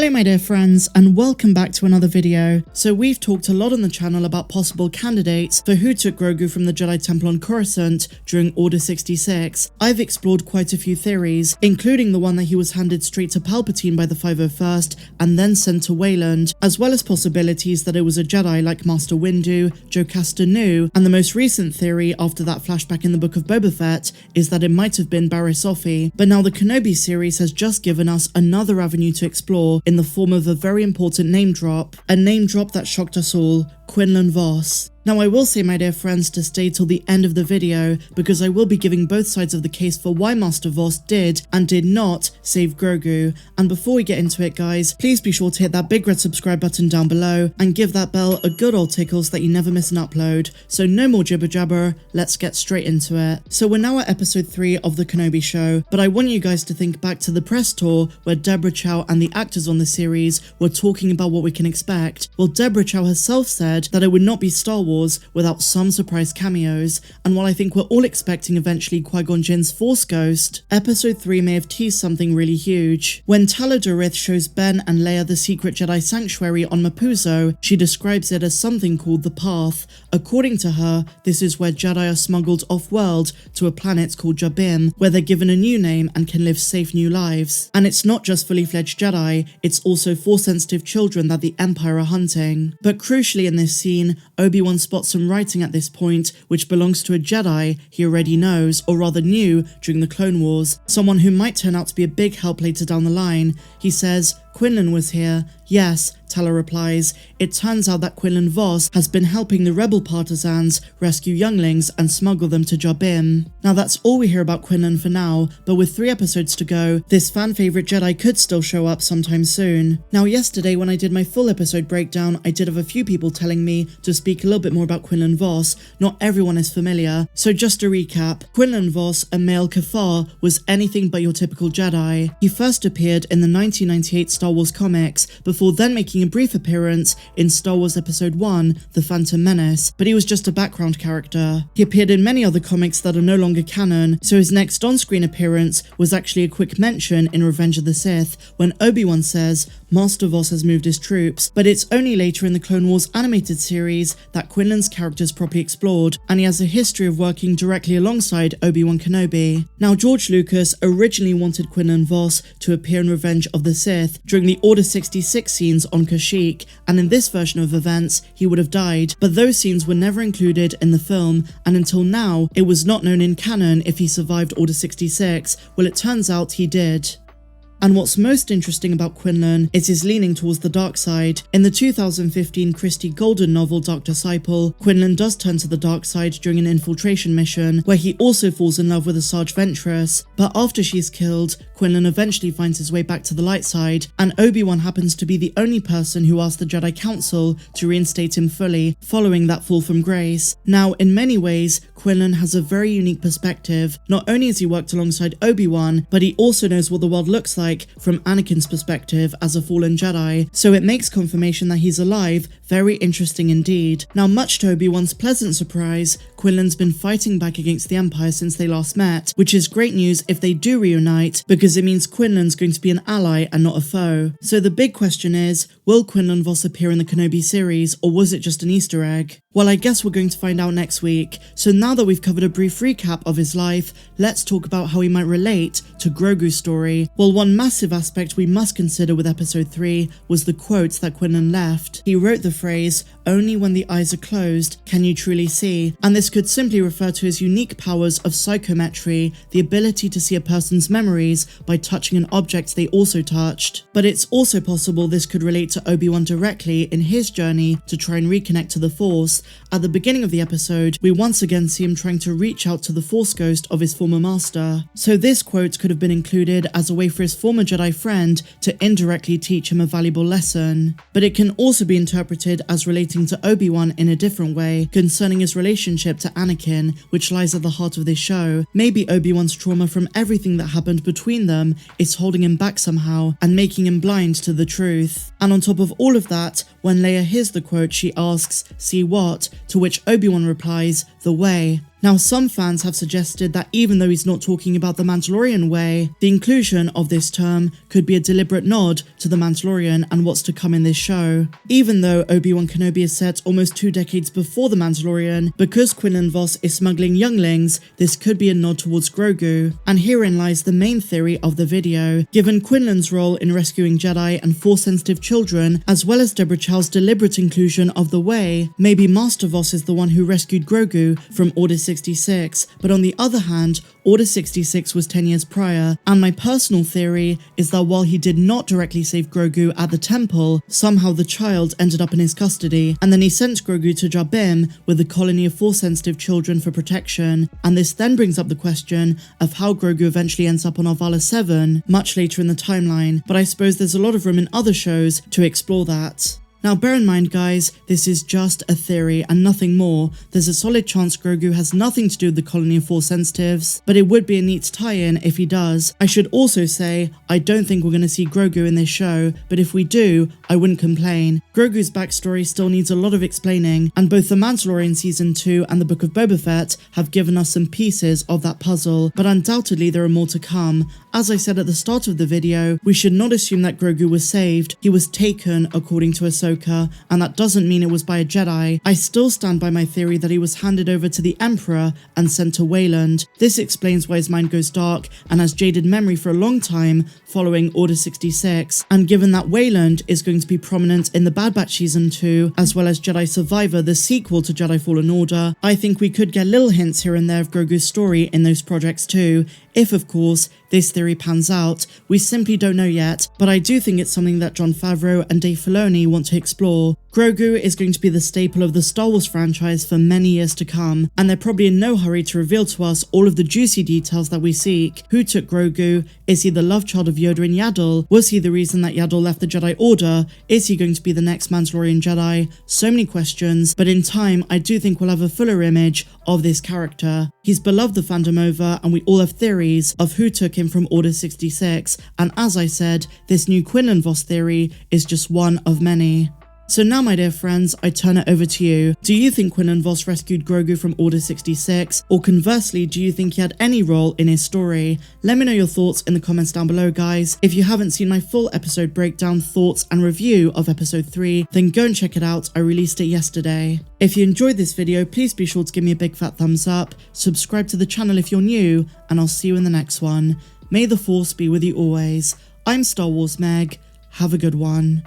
Hello my dear friends, and welcome back to another video. So we've talked a lot on the channel about possible candidates for who took Grogu from the Jedi Temple on Coruscant during Order 66. I've explored quite a few theories, including the one that he was handed straight to Palpatine by the 501st and then sent to Wayland, as well as possibilities that it was a Jedi like Master Windu, Jocasta Nu, and the most recent theory after that flashback in the Book of Boba Fett is that it might have been Barriss Offee. But now the Kenobi series has just given us another avenue to explore in the form of a very important name drop, a name drop that shocked us all, Quinlan Vos. Now I will say my dear friends to stay till the end of the video because I will be giving both sides of the case for why Master Vos did and did not save Grogu. And before we get into it guys, please be sure to hit that big red subscribe button down below and give that bell a good old tickle so that you never miss an upload. So no more jibber jabber, let's get straight into it. So we're now at episode 3 of the Kenobi show, but I want you guys to think back to the press tour where Deborah Chow and the actors on the series were talking about what we can expect. Well, Deborah Chow herself said that it would not be Star Wars without some surprise cameos, and while I think we're all expecting eventually Qui-Gon Jinn's Force Ghost, episode 3 may have teased something really huge. When Tala Dorith shows Ben and Leia the secret Jedi sanctuary on Mapuzo, she describes it as something called the Path. According to her, this is where Jedi are smuggled off-world to a planet called Jabim, where they're given a new name and can live safe new lives. And it's not just fully fledged Jedi, it's also Force-sensitive children that the Empire are hunting. But crucially in this scene, Obi-Wan spots some writing at this point which belongs to a Jedi he already knows, or rather knew, during the Clone Wars, someone who might turn out to be a big help later down the line. He says, "Quinlan was here." "Yes," Tala replies. It turns out that Quinlan Vos has been helping the rebel partisans rescue younglings and smuggle them to Jabim. Now that's all we hear about Quinlan for now, but with 3 episodes to go, this fan favourite Jedi could still show up sometime soon. Now yesterday when I did my full episode breakdown, I did have a few people telling me to speak a little bit more about Quinlan Vos. Not everyone is familiar, so just to recap, Quinlan Vos, a male Kafar, was anything but your typical Jedi. He first appeared in the 1998 Star Wars comics, before then making a brief appearance in Star Wars Episode 1, The Phantom Menace, but he was just a background character. He appeared in many other comics that are no longer canon, so his next on-screen appearance was actually a quick mention in Revenge of the Sith, when Obi-Wan says, "Master Vos has moved his troops," but it's only later in the Clone Wars animated series that Quinlan's character is properly explored, and he has a history of working directly alongside Obi-Wan Kenobi. Now George Lucas originally wanted Quinlan Vos to appear in Revenge of the Sith during the Order 66 scenes on Kashyyyk, and in this version of events, he would have died, but those scenes were never included in the film, and until now, it was not known in canon if he survived Order 66. Well, it turns out he did. And what's most interesting about Quinlan is his leaning towards the dark side. In the 2015 Christie Golden novel Dark Disciple, Quinlan does turn to the dark side during an infiltration mission, where he also falls in love with Asajj Ventress. But after she's killed, Quinlan eventually finds his way back to the light side, and Obi-Wan happens to be the only person who asked the Jedi Council to reinstate him fully, following that fall from grace. Now, in many ways, Quinlan has a very unique perspective. Not only has he worked alongside Obi-Wan, but he also knows what the world looks like from Anakin's perspective as a fallen Jedi, so it makes confirmation that he's alive very interesting indeed. Now much to Obi-Wan's pleasant surprise, Quinlan's been fighting back against the Empire since they last met, which is great news if they do reunite, because it means Quinlan's going to be an ally and not a foe. So the big question is, will Quinlan Vos appear in the Kenobi series, or was it just an Easter egg? Well, I guess we're going to find out next week. So now that we've covered a brief recap of his life, let's talk about how he might relate to Grogu's story. Well, one massive aspect we must consider with episode 3 was the quotes that Quinlan left. He wrote the phrase, "Only when the eyes are closed can you truly see," and this could simply refer to his unique powers of psychometry, the ability to see a person's memories by touching an object they also touched. But it's also possible this could relate to Obi-Wan directly in his journey to try and reconnect to the Force. At the beginning of the episode, we once again see him trying to reach out to the Force ghost of his former master. So this quote could have been included as a way for his former Jedi friend to indirectly teach him a valuable lesson. But it can also be interpreted as relating to Obi-Wan in a different way, concerning his relationship to Anakin, which lies at the heart of this show. Maybe Obi-Wan's trauma from everything that happened between them is holding him back somehow and making him blind to the truth. And on top of all of that, when Leia hears the quote, she asks, "See what?" To which Obi-Wan replies, "The way." Now, some fans have suggested that even though he's not talking about the Mandalorian way, the inclusion of this term could be a deliberate nod to the Mandalorian and what's to come in this show. Even though Obi-Wan Kenobi is set almost 2 decades before the Mandalorian, because Quinlan Vos is smuggling younglings, this could be a nod towards Grogu. And herein lies the main theory of the video. Given Quinlan's role in rescuing Jedi and Force-sensitive children, as well as Deborah Chow's deliberate inclusion of the way, maybe Master Vos is the one who rescued Grogu from Order 66, but on the other hand, Order 66 was 10 years prior, and my personal theory is that while he did not directly save Grogu at the temple, somehow the child ended up in his custody, and then he sent Grogu to Jabim with a colony of Force-sensitive children for protection, and this then brings up the question of how Grogu eventually ends up on Arvala 7, much later in the timeline, but I suppose there's a lot of room in other shows to explore that. Now bear in mind guys, this is just a theory and nothing more. There's a solid chance Grogu has nothing to do with the colony of Force sensitives, but it would be a neat tie-in if he does. I should also say, I don't think we're going to see Grogu in this show, but if we do, I wouldn't complain. Grogu's backstory still needs a lot of explaining, and both The Mandalorian Season 2 and the Book of Boba Fett have given us some pieces of that puzzle, but undoubtedly there are more to come. As I said at the start of the video, we should not assume that Grogu was saved. He was taken according to Ahsoka, and that doesn't mean it was by a Jedi. I still stand by my theory that he was handed over to the Emperor and sent to Wayland. This explains why his mind goes dark and has jaded memory for a long time following Order 66, and given that Wayland is going to be prominent in the Bad Batch Season 2, as well as Jedi Survivor, the sequel to Jedi Fallen Order, I think we could get little hints here and there of Grogu's story in those projects too, if of course this theory pans out. We simply don't know yet, but I do think it's something that Jon Favreau and Dave Filoni want to explore. Grogu is going to be the staple of the Star Wars franchise for many years to come, and they're probably in no hurry to reveal to us all of the juicy details that we seek. Who took Grogu? Is he the love child of Yoda and Yaddle? Was he the reason that Yaddle left the Jedi Order? Is he going to be the next Mandalorian Jedi? So many questions, but in time I do think we'll have a fuller image of this character. He's beloved the fandom over, and we all have theories of who took him from Order 66, and as I said, this new Quinlan Vos theory is just one of many. So now, my dear friends, I turn it over to you. Do you think Quinlan Vos rescued Grogu from Order 66? Or conversely, do you think he had any role in his story? Let me know your thoughts in the comments down below, guys. If you haven't seen my full episode breakdown, thoughts, and review of episode 3, then go and check it out. I released it yesterday. If you enjoyed this video, please be sure to give me a big fat thumbs up, subscribe to the channel if you're new, and I'll see you in the next one. May the Force be with you always. I'm Star Wars Meg. Have a good one.